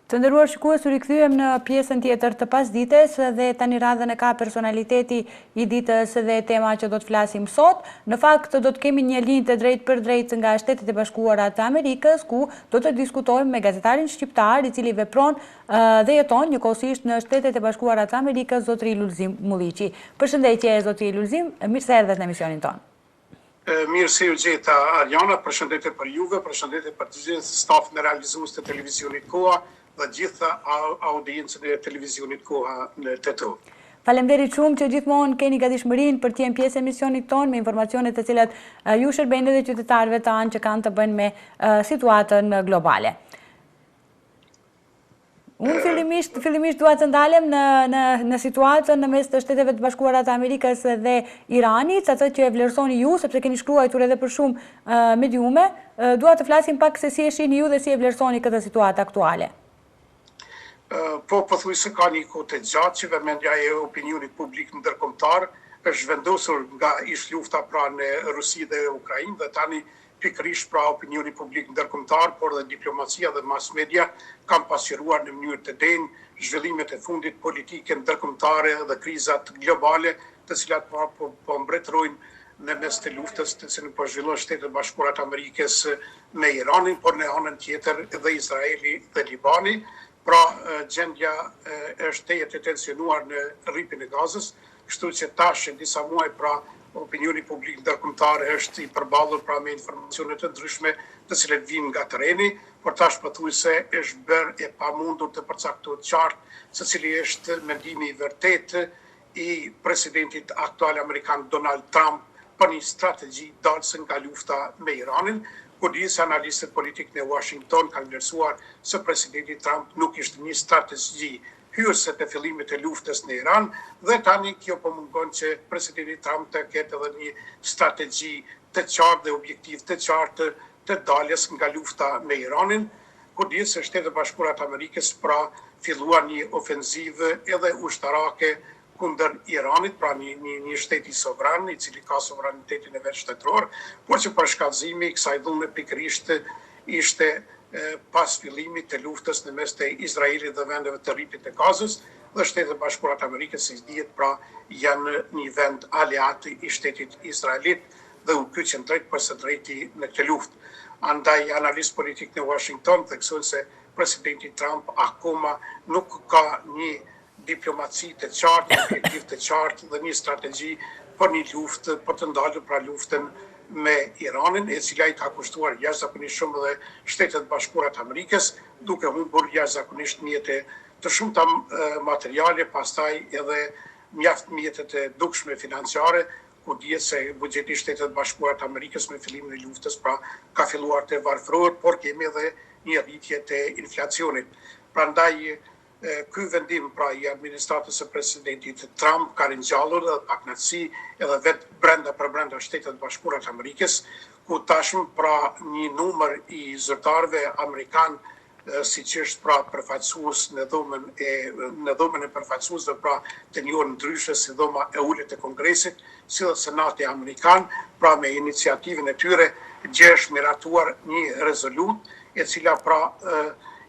Të nderuar shikues, u rikthyem në pjesën tjetër të pasdites dhe tani radhën e ka personaliteti i ditës dhe tema që do të flasim sot. Në fakt do të kemi një linjë të drejtë për drejtë nga Shtetet e Bashkuara të Amerikës, ku do të diskutojmë me gazetarin shqiptar i cili vepron dhe jeton njëkohësisht në Shtetet e Bashkuara të Amerikës, zotëri Lulzim Mulliqi. Përshëndetje zotëri Lulzim, mirë se erdhët në emisionin tonë. Mirë se ju gjeta Arjana, përshëndetje për juve, përshëndetje për të gjithë stafin e realizues të televizionit Koha dhe gjitha audiencën e televizionit Koha në TETO. Faleminderit shumë që gjithmonë keni gatishmërinë për të qenë pjesë e emisionit tonë me informacionet të cilat ju shërbejnë edhe qytetarëve tanë që kanë të bëjnë me situatën globale. Unë fillimisht dua të ndalem në situatën në mes të Shteteve të Bashkuara të Amerikës dhe Iranit, atë që e vlerësoni ju, sepse keni shkruar edhe për shumë mediume, dua të flasim pak se si e shihni ju dhe si e vlerësoni këtë situatë aktuale. Po pothuajse ka një kohë të gjatë që vëmendja e opinionit publik ndërkombëtar është vendosur nga ish lufta pra në Rusi dhe Ukrainë dhe tani pikërisht pra opinioni publik ndërkombëtar, por dhe diplomacia dhe mass media kanë pasqyruar në mënyrë të denjë zhvillimet e fundit politike ndërkombëtare dhe krizat globale, të cilat po mbretërojnë në mes të luftës të cilën po zhvillon Shtetet e Bashkuara të Amerikës me Iranin, por në anën tjetër edhe Izraeli dhe Libani. Pra, gjendja është tejet e tensionuar në rripin e Gazës, kështu që tash në disa muaj pra opinioni publik ndërkombëtar është i përballur pra me informacione të ndryshme të cilat vijnë nga terreni, por tash pothuajse është bërë e pamundur të përcaktohet qartë se cili është mendimi i vërtetë i presidentit aktual amerikan Donald Trump për një strategji dalëse nga lufta me Iranin. Kur disa analistët politikë në Washington kanë vlerësuar se presidenti Trump nuk ishte një strategji hyrëse të fillimit të luftës në Iran dhe tani kjo po mungon që presidenti Trump të ketë edhe një strategji të qartë dhe objektiv të qartë të daljes nga lufta me Iranin. Kur di se Shtetet e Bashkuara të Amerikës pra filluan një ofenzivë edhe ushtarake kundër Iranit, pra një shteti sovran, i cili ka sovranitetin e vet shtetëror, por që për shkallëzimi i kësaj dhunë pikërisht ishte pas fillimit të luftës në mes të Izraelit dhe vendeve të rripit të Gazës, dhe Shtetet e Bashkuara të Amerikës, si dihet, pra janë një vend aleat i shtetit izraelit dhe u kyçën drejt për së drejti në këtë luftë. Andaj analist politik në Washington theksojnë se presidenti Trump akoma nuk ka një diplomaci të qartë, një objektiv të qartë dhe një strategji për një luftë, për të ndalur pra luftën me Iranin, e cila i ka kushtuar jashtëzakonisht shumë dhe Shtetet e Bashkuara të Amerikës, duke humbur jashtëzakonisht mjete të shumta materiale, pastaj edhe mjaft mjete të dukshme financiare, ku dihet se buxheti i Shtetet e Bashkuara të Amerikës me fillimin e luftës pra ka filluar të varfërohet, por kemi edhe një rritje të inflacionit. Prandaj ky vendim pra i administratës së presidentit Trump ka ringjallur dhe paknatësi edhe vetë brenda Shtetet e Bashkuara të Amerikës, ku tashmë pra një numër i zyrtarëve amerikan siç është pra përfaqësues në dhomën e përfaqësuesve pra të njohur ndryshe si dhoma e ulët e Kongresit, si dhe Senati Amerikan, pra me iniciativën e tyre gjesh miratuar një rezolutë e cila pra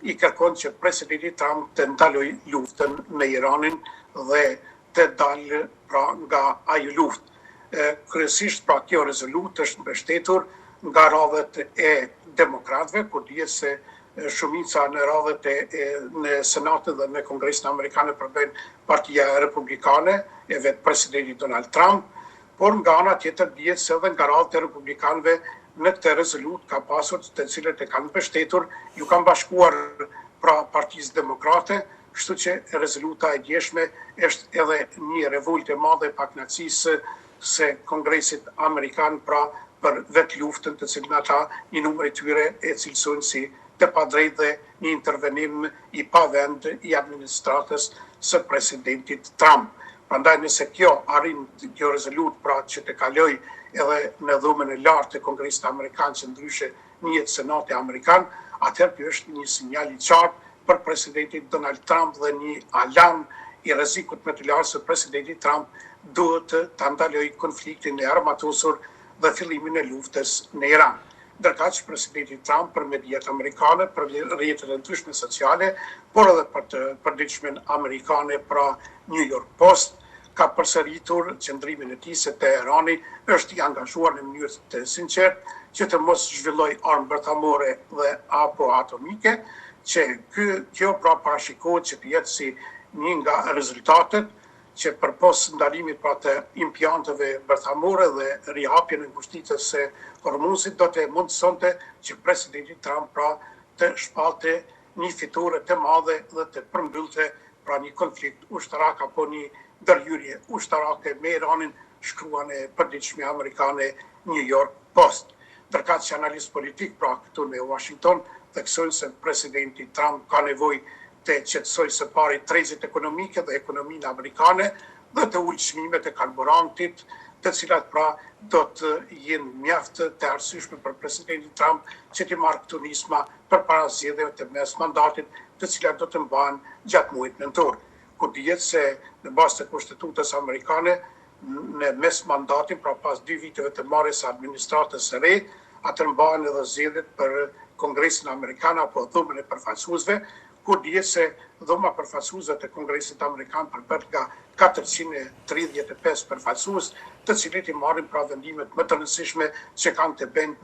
i kërkon që presidenti Trump të ndaloj luftën me Iranin dhe të dalë pra nga ajo luftë. Kryesisht pra kjo rezolutë është mbështetur nga radhët e demokratëve, kur dihet se shumica në radhët në Senatin dhe në Kongresin Amerikan e përbën Partia Republikane e vetë presidenti Donald Trump, por nga ana tjetër dihet se edhe nga radhët e republikanëve në këtë rezolut ka pasur të cilët e kanë mbështetur, ju kanë bashkuar pra Partisë Demokrate, kështu që rezoluta e djeshme është edhe një revolt e madhe pakënaqësisë se Kongresit Amerikan pra për vetë luftën të cilën ata një numër i tyre e cilësojnë si të padrejtë dhe një intervenim i pavend i administratës së presidentit Trump. Prandaj nëse kjo arrin kjo rezolut pra që të kaloj edhe në dhomën e lartë të Kongresit Amerikan që ndryshe njihet Senati Amerikan, atëherë kjo është një sinjal i qartë për presidentin Donald Trump dhe një alarm i rrezikut më të lartë se presidenti Trump duhet të ndalojë konfliktin e armatosur dhe fillimin e luftës në Iran. ndërkaq që presidenti Trump për mediat amerikane, për rrjetet e ndryshme sociale, por edhe për të përditshmën amerikane pra New York Post, ka përsëritur qëndrimin e tij se Teherani është i angazhuar në mënyrë të sinqertë që të mos zhvilloj armë bërthamore dhe apo atomike, që kjo pra parashikohet që të jetë si një nga rezultatet që përpos ndalimit pra të impianteve bërthamore dhe rihapjen e ngushticës së Hormuzit do të mundësonte që presidenti Trump pra të shpalte një fitore të madhe dhe të përmbyllte pra një konflikt ushtarak apo një ndërhyrje ushtarake me Iranin, shkruan e përditshme amerikane New York Post. Ndërkaq që analist politik pra këtu në Washington theksojnë se presidenti Trump ka nevojë të qetësojë së pari trezit ekonomike dhe ekonominë amerikane dhe të ulë çmimet e karburantit, të cilat pra do të jenë mjaft të arsyeshme për presidentin Trump që të marrë këto nisma përpara zgjedhjeve të mes mandatit, të cilat do të mbahen gjatë muajit nëntor. Ku dihet se në bazë të kushtetutës amerikane, në mes mandatin, pra pas 2 viteve të marrjes së administratës së re, atë mbahen edhe zgjedhjet për Kongresin Amerikan apo dhomën e përfaqësuesve, ku dihet se dhoma përfaqësuesve të Kongresit Amerikan përket nga 435 përfaqësues, të cilët i marrin pra vendimet më të rëndësishme që kanë të bëjnë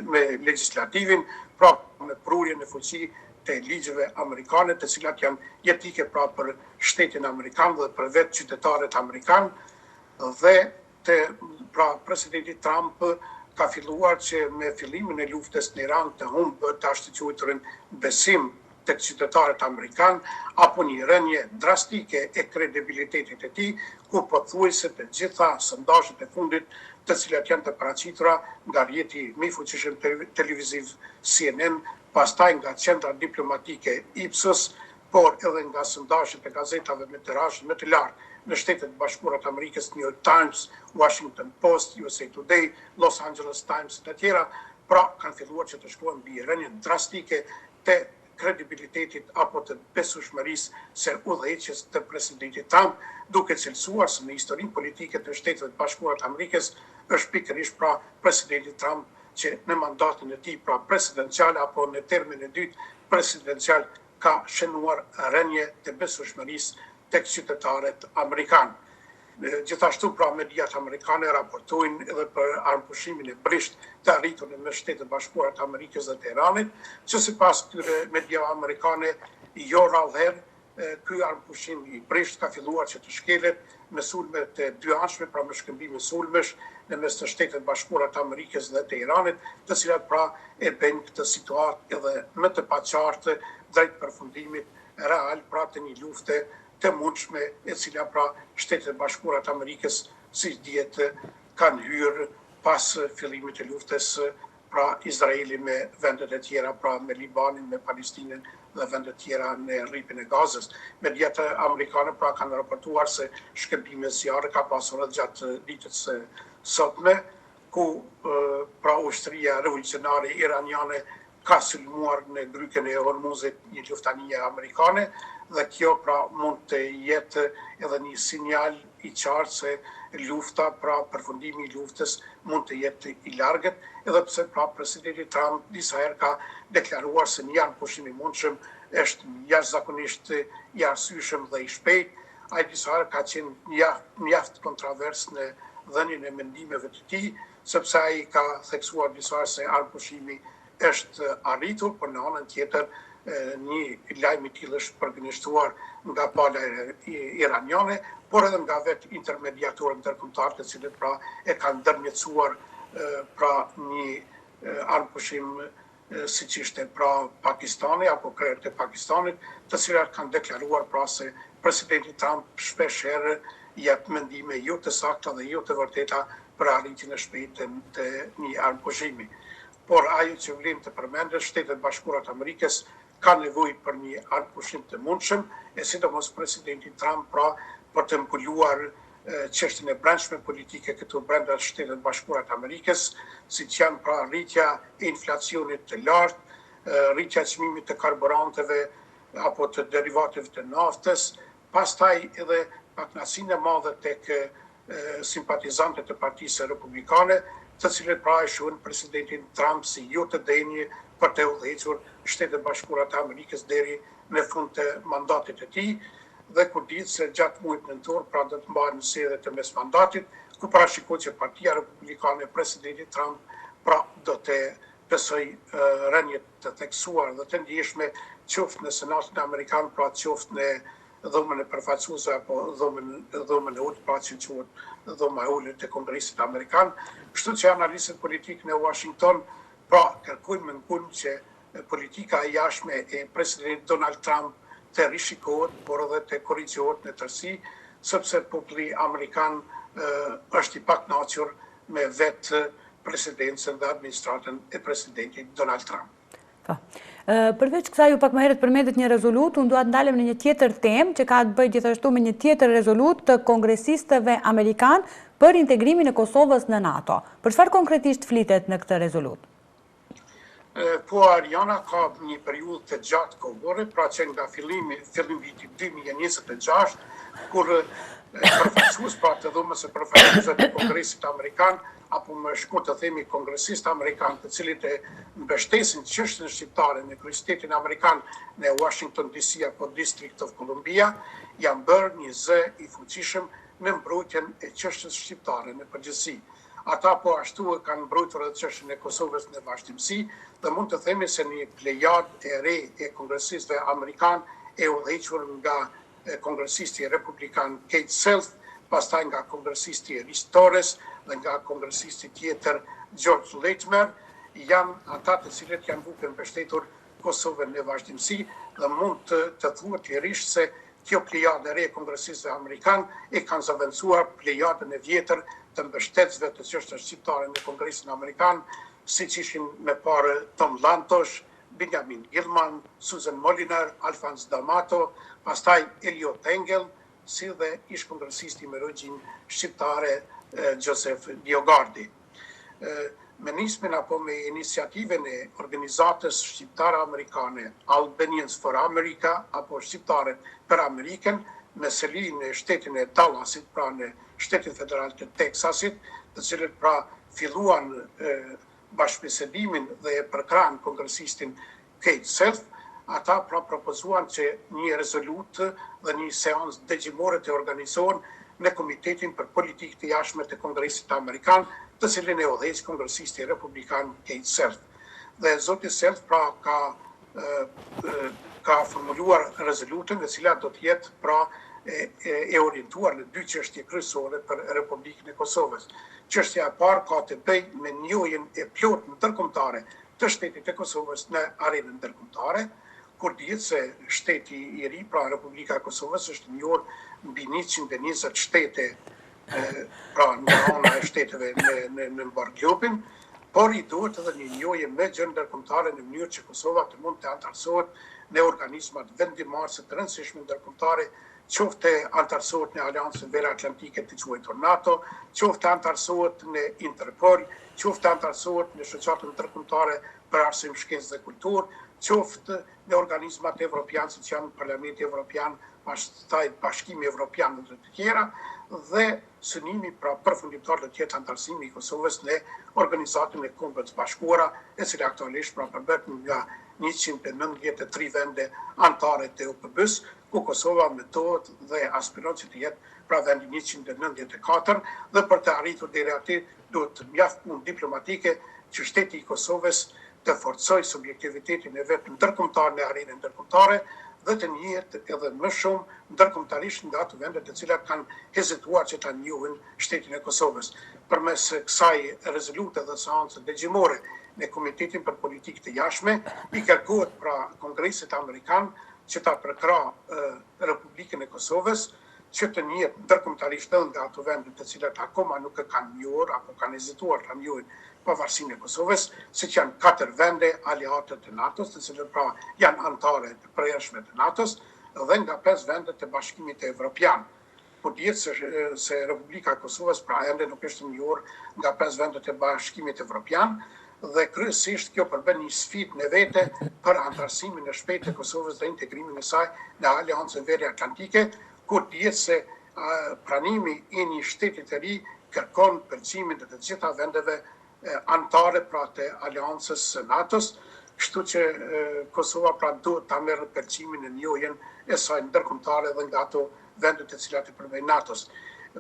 me legjislativin, pra me prurjen e fuqi të ligjeve amerikane, të cilat janë jetike pra për shtetin amerikan dhe për vetë qytetarët amerikan, dhe pra presidenti Trump ka filluar që me fillimin e luftës në Iran të humbë të ashtë të quajturin besim të qytetarët amerikan, apo një rënje drastike e kredibilitetit e tij, ku pothuajse të gjitha sondazhet e fundit, të cilat janë të paraqitura nga rrjeti më i fuqishëm televiziv CNN, pastaj nga qendra diplomatike Ipsos, por edhe nga sondazhet e gazetave me tirazh më të lartë në Shtetet Bashkuara të Amerikës, New York Times, Washington Post, USA Today, Los Angeles Times e të tjera, pra kanë filluar që të shkruajnë mbi rënjen drastike të kredibilitetit apo të besueshmërisë së udhëheqjes të presidentit Trump, duke cilësuar se në historinë politike të Shtetit Bashkuara të Amerikës është pikërisht pra presidenti Trump që në mandatin e tij pra presidencial apo në termin e dytë presidencial ka shënuar rënje të besueshmërisë tek qytetarët amerikanë. Gjithashtu pra mediat amerikane raportojnë edhe për armëpushimin e brisht të arritur në Shtetet Bashkuara të Amerikës dhe Teheranit, që sipas këtyre mediave amerikane jo rrallëherë ky armëpushim i brisht ka filluar që të shkelet me sulme të dyanshme, pra me shkëmbime sulmesh në mes të Shtetet Bashkuara të Amerikës dhe Teheranit, të cilat pra e bëjnë këtë situatë edhe më të paqartë drejt përfundimit real pra të një lufte të mundshme e cila pra Shtetet Bashkuara të Amerikës si dihet kanë hyrë pas fillimit të luftës pra Izraeli me vendet e tjera, pra me Libanin, me Palestinën dhe vendet tjera në rripin e Gazës. Mediat amerikane pra kanë raportuar se shkëmbime zjarre ka pasur edhe gjatë ditës së sotme, ku pra ushtria revolucionare iraniane ka sulmuar në grykën e Hormuzit një luftanije amerikane, dhe kjo pra mund të jetë edhe një sinjal i qartë se lufta, pra përfundimi i luftës mund të jetë i largët, edhe pse pra presidenti Trump disa herë ka deklaruar se një armëpushim i mundshëm është jashtëzakonisht i arsyeshëm dhe i shpejtë. Ai disa herë ka qenë mjaft kontrovers në dhënien e mendimeve të tij, sepse ai ka theksuar disa herë se armëpushimi është arritur, por në anën tjetër një lajm i tillë është përgënjeshtuar nga pala iraniane, por edhe nga vetë intermediatorët ndërkombëtar, të cilët pra e kanë ndërmjetësuar pra një armëpushim siç ishte pra Pakistani apo krerët e Pakistanit, të cilat kanë deklaruar pra se presidenti Trump shpesh herë jep mendime jo të sakta dhe jo të vërteta për arritjen e shpejtë të një armëpushimi. Por ajo që vlen të përmendet, Shtetet Bashkuara të Amerikës ka nevojë për një armëpushim të mundshëm, e sidomos presidenti Trump pra për të mbuluar çështjen e brendshme politike këtu brenda Shtetet Bashkuara të Amerikës, siç janë pra rritja e inflacionit të lartë, rritja e çmimit të karburanteve apo të derivateve të naftës, pastaj edhe pakënaqësinë e madhe tek simpatizantët e Partisë Republikane të cilët pra e shohin presidentin Trump si jo të denjë për të udhëhequr Shtetet e Bashkuara të Amerikës deri në fund të mandatit të tij, dhe kur ditë se gjatë muajit nëntor pra do të mbahen zgjedhjet e mes mandatit, ku parashikohet që Partia Republikane e presidentit Trump pra do të besoj rënje të theksuar dhe të ndjeshme qoftë në Senatin Amerikan, pra qoftë në dhomën e përfaqësuesve apo dhomën e ulët, pra që quhet dhoma e ulët e Kongresit Amerikan. Kështu që analistët politikë në Washington pra kërkojnë mënkun që politika e jashtme e presidentit Donald Trump të rishikohet, por edhe të korrigjohet në tërësi, sepse populli Amerikan është i pakënaqur me vetë presidencën dhe administratën e presidentit Donald Trump. Përveç kësaj, ju pak më herët përmendet një rezolut, unë duat ndalem në një tjetër temë që ka të bëjë gjithashtu me një tjetër rezolut të kongresistëve amerikan për integrimin e Kosovës në NATO. Për çfarë konkretisht flitet në këtë rezolut? Po, Ariana ka një periudhë të gjatë kohore, pra që nga fillim viti 2026, kur përfaqësues pra të dhomës së përfaqësuesve të Kongresit Amerikan, apo më shkurt të themi kongresistë amerikanë, të cilët e mbështesin çështjen shqiptare në Kryeqytetin Amerikan në Washington DC apo District of Columbia, janë bërë një zë i fuqishëm në mbrojtjen e çështjes shqiptare në përgjithësi. Ata po ashtu kanë mbrojtur edhe çështjen e Kosovës në vazhdimsi, dhe mund të themi se një plejadë e re e kongresistëve amerikan e udhëhequr nga kongresisti republikan Kate Self, pastaj nga kongresisti Rich Torres dhe nga kongresisti tjetër George Leitmer, janë ata të cilët janë duke mbështetur Kosovën në vazhdimsi, dhe mund të thuhet lirisht se kjo plejadë e re e kongresistëve amerikan e kanë zëvendësuar plejadën e vjetër të mbështetësve të çështjes shqiptare në Kongresin Amerikan, siç ishin me parë Tom Lantos, Benjamin Gilman, Susan Moliner, Alphonse D'Amato, pastaj Eliot Engel, si dhe ish kongresisti me origjin shqiptare Joseph Biogardi. Me nismen apo me iniciativën e organizatës shqiptare amerikane Albanians for America apo Shqiptarët për Amerikën, me seli në shtetin e Dallasit, pra në shtetin federal të Teksasit, të cilët pra filluan bashkëbisedimin dhe e përkran kongresistin Kate Self, ata pra propozuan që një rezolut dhe një seans dëgjimore të organizohen në Komitetin për Politikë të Jashtme të Kongresit Amerikan, të cilin e udhëheq kongresisti republikan Kate Self. Dhe zoti Self pra ka formuluar rezolutën e cila do të jetë pra e orientuar në dy çështje kryesore për Republikën e Kosovës. Çështja e parë ka të bëjë me njohjen e plotë ndërkombëtare të shtetit të Kosovës në arenën ndërkombëtare, kur dihet se shteti i ri, pra Republika e Kosovës, është njohur mbi 120 shtete, pra nga ana e shteteve në mbar globin, por i duhet edhe një njohje me gjë ndërkombëtare në mënyrë që Kosova të mund të antarësohet në organizmat vendimarrëse të rëndësishme ndërkombëtare, qoftë antarësohet në Aleancën Veriatlantike të quajtur NATO, qoftë antarësohet në Interpol, qoftë antarësohet në shoqatën ndërkombëtare për arsim, shkencë dhe kulturë, qoftë në organizmat evropian, siç janë Parlamenti Evropian, pastaj Bashkimi Evropian dhe të tjera, dhe synimi pra përfundimtar të jetë antarësimi i Kosovës në Organizatën e Kombeve të Bashkuara, e cila aktualisht pra përbët nga 193 vende antare të OKB-s, ku Kosova metohet dhe aspiron që të jetë pra vendi 194, dhe për të arritur deri aty duhet mjaft punë diplomatike që shteti i Kosovës të forcoj subjektivitetin e vetë ndërkombëtar në arenën ndërkombëtare dhe të njihet edhe më shumë ndërkombëtarisht nga ato vende të cilat kanë hezituar që ta njohin shtetin e Kosovës. Përmes kësaj rezolute dhe seancë dëgjimore në Komitetin për Politikë të Jashtme, i kërkohet pra Kongresit Amerikan që ta përkra Republikën e Kosovës, që të njihet ndërkombëtarisht edhe nga ato vende të cilat akoma nuk e kanë njohur apo kanë hezituar ta njohin pavarësinë e Kosovës, siç janë 4 vende aleate të NATO-s, të cilët pra janë anëtare të përhershme të NATO-s, dhe nga 5 vende të Bashkimit Evropian. Por dihet se Republika e Kosovës pra ende nuk është njohur nga 5 vende të Bashkimit Evropian, dhe kryesisht kjo përbën një sfidë në vete për antarësimin e shpejtë të Kosovës dhe integrimin e saj në Aleancën Veriatlantike, kur dihet se pranimi i një shteti të ri kërkon përgjimin të gjitha vendeve antare pra të Aleancës së NATO-s, kështu që Kosova pra duhet ta merrë përcimin e njohjen e saj ndërkombëtare dhe nga ato vendet e cilat i përmbajnë NATO-s.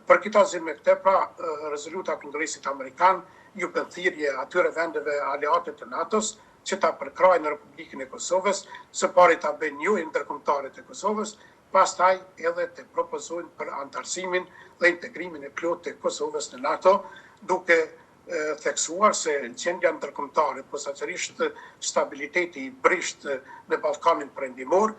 Për këtë arsye me këtë pra rezoluta e Kongresit Amerikan ju përthirrje atyre vendeve aleate të NATO-s që ta përkrajnë Republikën e Kosovës, së pari ta bëjnë njohjen ndërkombëtare të Kosovës, pastaj edhe të propozojnë për antarësimin dhe integrimin e plotë të Kosovës në NATO, duke theksuar se gjendja ndërkombëtare, posaçërisht stabiliteti i brisht në Ballkanin Perëndimor,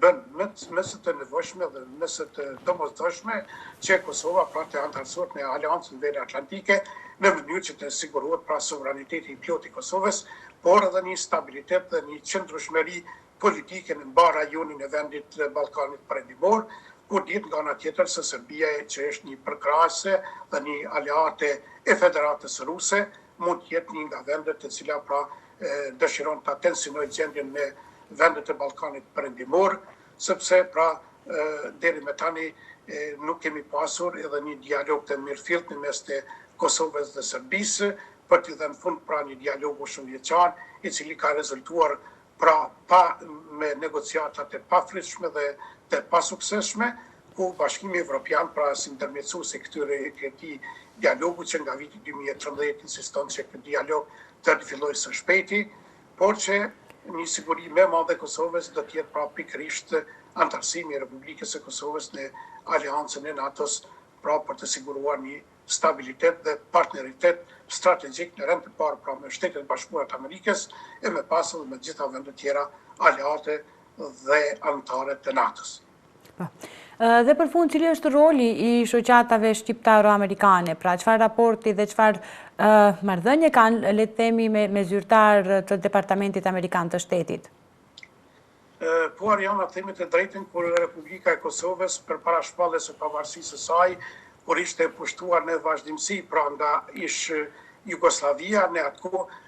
bën më së të nevojshme dhe më së të domosdoshme që Kosova pra të antarësohet në Aleancën Veriatlantike në mënyrë që të sigurohet pra sovraniteti i plotë i Kosovës, por edhe një stabilitet dhe një qëndrueshmëri politike në mbar rajonin e vendit të Ballkanit Perëndimor, ku dihet nga ana tjetër se Serbia që është një përkrahase dhe një aleate e Federatës Ruse, mund të jetë një nga vendet të cilat pra dëshiron ta tensionojë gjendjen në vendet e Ballkanit Perëndimor, sepse pra deri më tani nuk kemi pasur edhe një dialog të mirëfillt në mes të Kosovës dhe Serbisë, për të dhënë fund pra një dialogu shumëvjeçar, i cili ka rezultuar pra me negociata të pafritshme dhe të pasuksesshme, ku Bashkimi Evropian pra si ndërmjetësues i këtij dialogu që nga viti 2013 insiston që ky dialog të rifillojë së shpejti, por që një siguri më e madhe e Kosovës do të jetë pra pikërisht antarësimi i Republikës së Kosovës në Aleancën e NATO-s, pra për të siguruar një stabilitet dhe partneritet strategjik në rend të parë pra me Shtetet Bashkuara të Amerikës e me pas edhe me gjitha vendet tjera aleate dhe anëtare të NATO-s. Dhe për fund, cili është roli i shoqatave shqiptaro-amerikane? Pra, çfarë raporti dhe çfarë marrëdhënie kanë, le të themi, me zyrtar të Departamentit Amerikan të Shtetit? Po Ariana, themi të drejtën, kur Republika e Kosovës përpara shpalljes së pavarësisë së saj, kur ishte pushtuar në vazhdimsi pra nga ish Jugoslavia, në atë kohë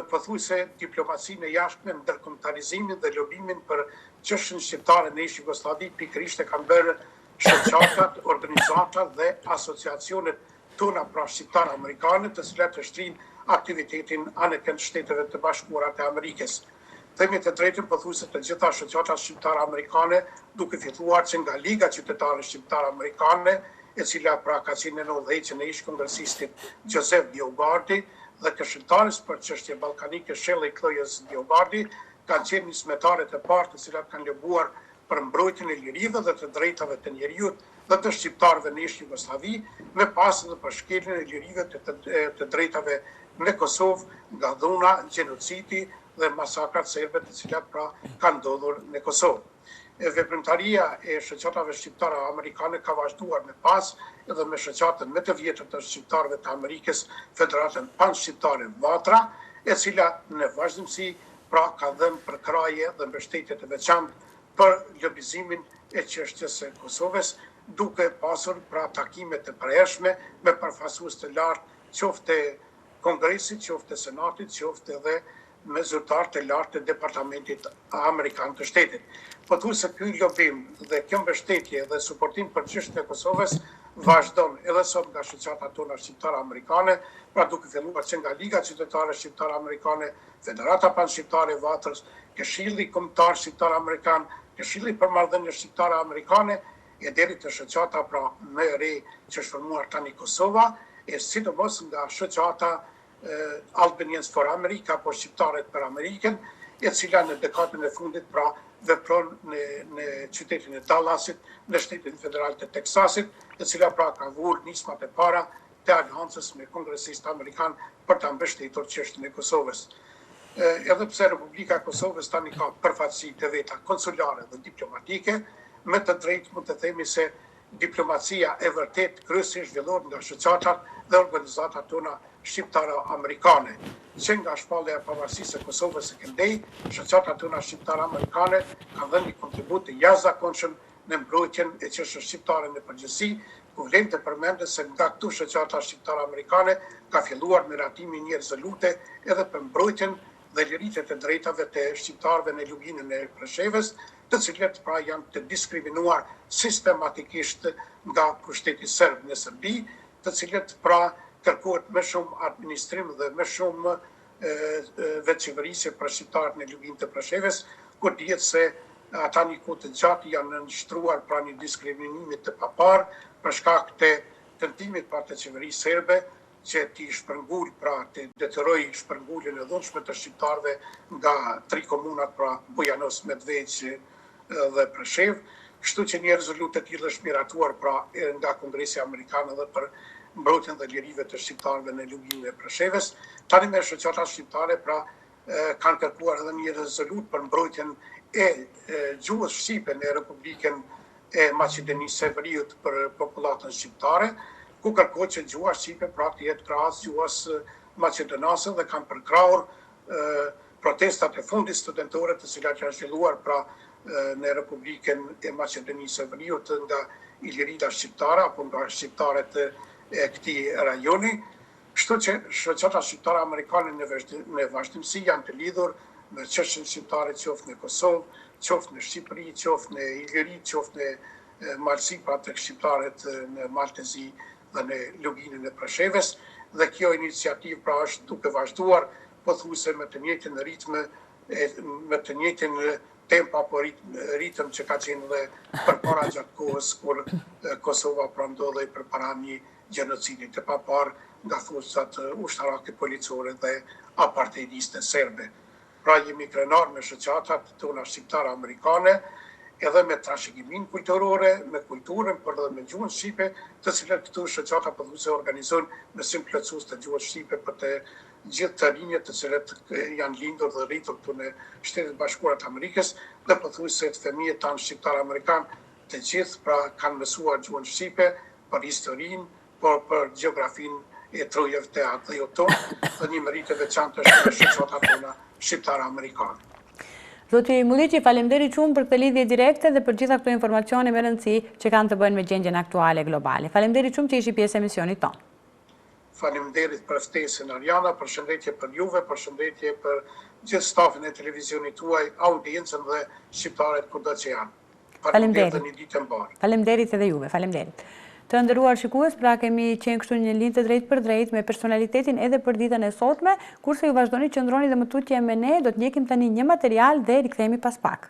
pothuajse diplomacinë e jashtme, ndërkombëtarizimin dhe lobimin për çështjen shqiptare në ish Jugosllavi pikërisht e kanë bërë shoqatat, organizatat dhe asociacionet tona pra shqiptar-amerikane, të cilat të shtrinë aktivitetin anëkënd Shteteve të Bashkuara të Amerikës. Themi të drejtën, pothuajse të gjitha shoqatat shqiptar-amerikane, duke filluar që nga Liga Qytetare Shqiptar-Amerikane, e cila pra ka qenë në udhëheqjen e ish kongresistit Josef Diogardi dhe këshilltarës për çështje ballkanike Shelley Klojës Diogardi, kanë qenë nismëtarë të parë të cilat kanë lobuar për mbrojtjen e lirive dhe të drejtave të njerëzit dhe të shqiptarëve në ish Jugosllavi, me pas edhe për shkeljen e lirive të drejtave në Kosovë nga dhuna, gjenocidi dhe masakrat serbe të cilat pra kanë ndodhur në Kosovë. Veprimtaria e shoqatave shqiptare amerikane ka vazhduar me pas edhe me shoqatën më të vjetër të shqiptarëve të Amerikës, Federatën Pan-Shqiptare Vatra, e cila në vazhdimsi pra ka dhënë përkraje dhe mbështetje të veçantë për lobëzimin e çështjes së Kosovës, duke pasur pra takime të përhershme me përfaqësues të lartë, qoftë Kongresit, qoftë Senatit, qoftë edhe me zyrtar të lartë të Departamentit Amerikan të Shtetit. Pothuajse ky lobim dhe kjo mbështetje dhe suportim për çështjen e Kosovës vazhdon edhe sot nga shoqatat tona shqiptare-amerikane, pra duke filluar që nga Liga Qytetare Shqiptare-Amerikane, Federata Pan-Shqiptare e Vatrës, Këshilli Kombëtar Shqiptar-Amerikan, Këshilli për Marrëdhënie Shqiptare-Amerikane, e deri te shoqata pra më e re që është formuar tani Kosova, e sidomos nga shoqata Albanians for America, apo Shqiptarët për Amerikën, e cila në dekadën e fundit pra vepron në qytetin e Dallasit, në shtetin federal të Teksasit, e cila pra ka vurë nismat e para të aleancës me kongresistë amerikan për ta mbështetur çështjen e Kosovës. Edhe pse Republika e Kosovës tani ka përfaqësi të veta konsulare dhe diplomatike, me të drejtë mund të themi se diplomacia e vërtet kryesisht zhvillohet nga shoqatat dhe organizatat tona shqiptaro-amerikane, që nga shpallja e pavarësisë së Kosovës së Këndej, shoqatat tona shqiptaro-amerikane kanë dhënë një kontribut të jashtëzakonshëm në mbrojtjen e çështjes shqiptare në përgjithësi, ku vlen të përmendet se nga këto shoqata shqiptaro-amerikane ka filluar miratimin një rezolute edhe për mbrojtjen dhe liritje të drejtave të shqiptarëve në luginën e Preshevës, të cilët pra janë të diskriminuar sistematikisht nga pushteti serb në Serbi, të cilët pra kërkohet më shumë administrim dhe më shumë veçëvërisje për shqiptarët në Lugin të Preshevës, kur dihet se ata një kohë të gjatë janë nënshtruar pra një diskriminimit të papar për shkak të tentimit pra të qeverisë serbe që t'i shpërngull, pra të detyroj shpërngulljen e dhunshme të shqiptarëve nga 3 komunat, pra Bujanos, Medveq dhe Preshev, kështu që një rezolut të tillë është miratuar pra nga Kongresi Amerikan edhe për mbrojtjen dhe lirive të shqiptarëve në Lugin e Preshevës. Tani me shoqata shqiptare pra kanë kërkuar edhe një rezolut për mbrojtjen e gjuhës shqipe në Republikën e Maqedonisë së Veriut për popullatën shqiptare, ku kërkohet që gjuha shqipe pra të jetë krahas gjuhës maqedonase dhe kanë përkrahur protestat e fundit studentore të cilat janë zhvilluar pra në Republikën e Maqedonisë së Veriut nga Ilirida shqiptare apo nga shqiptarët e këtij rajoni. Kështu që shoqata shqiptare amerikane në vazhdimsi janë të lidhur me çështjen shqiptare qoftë në Kosovë, qoftë në Shqipëri, qoftë në Iliri, qoftë në Malsi, pra tek shqiptarët në Maltezi dhe në Luginën e Preshevës, dhe kjo iniciativë pra është duke vazhduar pothuajse me të njëjtin ritëm, me të njëjtin tempo apo ritëm që ka qenë dhe përpara gjatë kohës kur Kosova pra ndodhej përpara një gjenocidi të papar nga forcat ushtarake policore dhe apartheidiste serbe. Pra jemi krenar me shoqatat tona shqiptare amerikane, edhe me trashëgimin kulturore, me kulturën, por edhe me gjuhën shqipe, të cilat këtu shoqata pothuajse organizojnë me sim plotësues të gjuhës shqipe për të gjithë të rinjët të cilat janë lindur dhe rritur këtu në Shtetet Bashkuara të Amerikës, dhe pothuajse të fëmijët tanë shqiptar amerikan të gjithë pra kanë mësuar gjuhën shqipe për historinë, por për gjeografinë e trojeve të atë dhe joto, dhe një meritë veçantë është me shoqatat tona shqiptare amerikane. Zoti Mulliqi, faleminderit shumë për këtë lidhje direkte dhe për gjitha këto informacione me rëndësi që kanë të bëjnë me gjendjen aktuale globale. Faleminderit shumë që ishi pjesë e emisionit tonë. Faleminderit për ftesën Ariana, përshëndetje për juve, përshëndetje për gjithë stafin e televizionit tuaj, audiencën dhe shqiptarët kudo që janë. Faleminderit dhe një ditë e mbarë. Faleminderit edhe juve, faleminderit. Të nderuar shikues, pra kemi qenë kështu një lidhje drejt për drejt me personalitetin edhe për ditën e sotme, kurse ju vazhdoni qëndroni dhe më tutje me ne, do të ndjekim tani një material dhe rikthehemi pas pak.